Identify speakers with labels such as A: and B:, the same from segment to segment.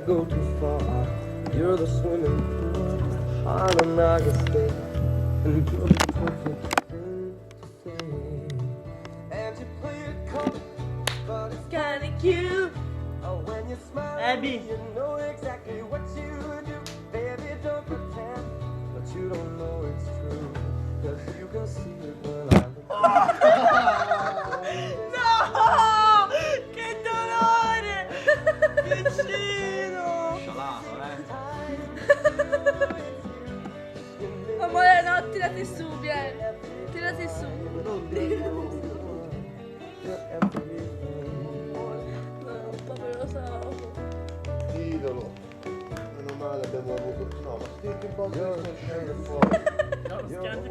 A: go too far. You're the swimming pool, heart of August, and you're the perfect thing to say. And you play it cold, but it's
B: kinda cute.
A: oh, when you smile,
B: Abby.
A: you know exactly what you do. Baby, don't pretend, but you don't know it's true. Cause you can see it when I look.
B: No! Che dolore! Piccino!
C: Scialato,
B: Amore, no, tirati su, vieni. Tirati su. No, povero Samu.
D: Idolo. Meno male abbiamo avuto. No, ma senti un po' che sto uscendo fuori.
B: No, schianti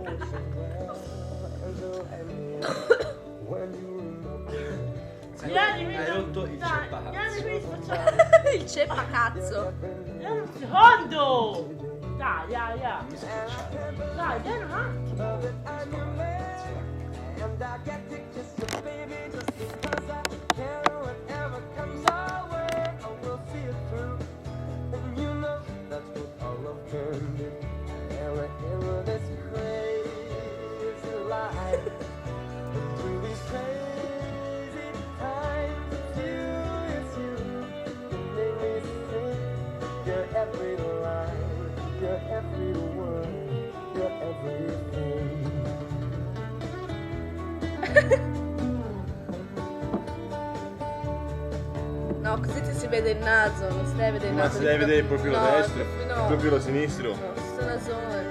B: Vieni,
C: Hai rotto il ceppa
B: vieni qui,
C: cazzo.
B: facciamo. Il ceppa cazzo. Vieni un secondo. Dai, dai, dai.
C: Mi scocciato.
B: Dai, vieni un attimo.
A: And I get to kiss you, baby, just because I can. Whatever comes our way, I will see it through. And you know that's what all love can do. And we're in this crazy life. And through these crazy times, it's you. You make me sing. You're every line, you're every word, you're everything.
B: No, così ti si vede il naso, non si deve vedere il
D: Ma
B: naso.
D: si deve vedere il profilo
B: No,
D: destro,
B: il
D: il
B: no.
D: profilo sinistro.
B: No, questo nasone.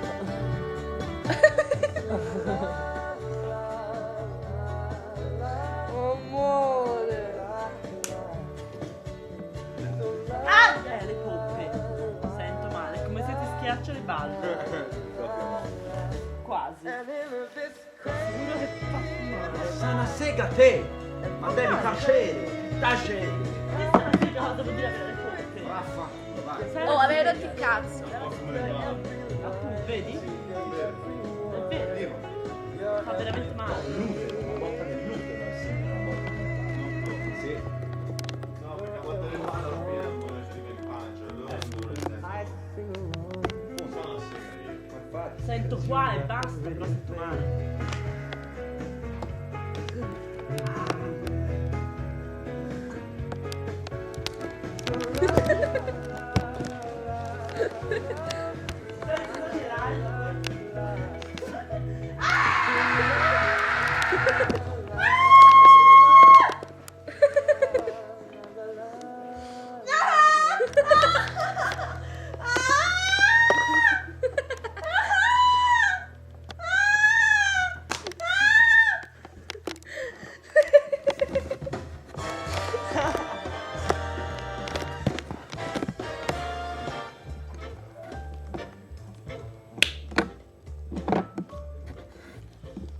B: Amore. Ah, le poppe. Sento male, come se ti schiaccia le balle. Quasi. Sicuro che fa male.
C: Sana sega te! Ma devi tacere! Tacere!
B: Questa è una figa cosa vuol dire avere le poppe.
C: Vaffanculo, vai!
B: Oh, avere rotto il cazzo.
C: Appunto, vedi?
B: È vero. Fa veramente male.
D: L'utero, una volta nell'utero, una volta nell'utero. Sì.
E: No, perché a volte le mani non viene un po' il pancia, allora non dovrei sentire. Non sono a sega io.
B: Sento qua e basta, però sento male.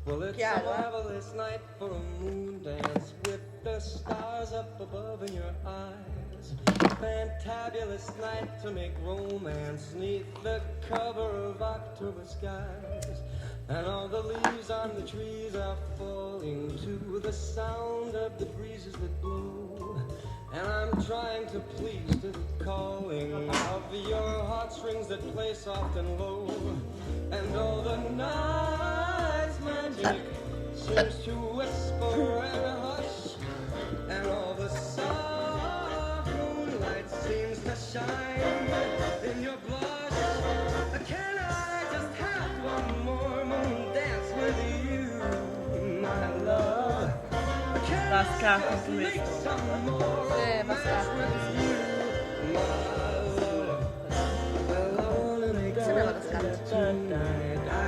A: Well, it's a marvelous night for a moon dance with the stars up above in your eyes. Fantabulous night to make romance neath the cover of October skies. And all the leaves on the trees are falling to the sound of the breezes that blow. And I'm trying to please to the calling of your heartstrings that play soft and low. And all the night's magic seems to whisper and hush. And all the soft moonlight seems to shine in your blush. Can I just have one more moon dance with you, my love? Can I
B: Basta,
A: just make
B: questo.
A: some more
B: Basta.
A: with you, my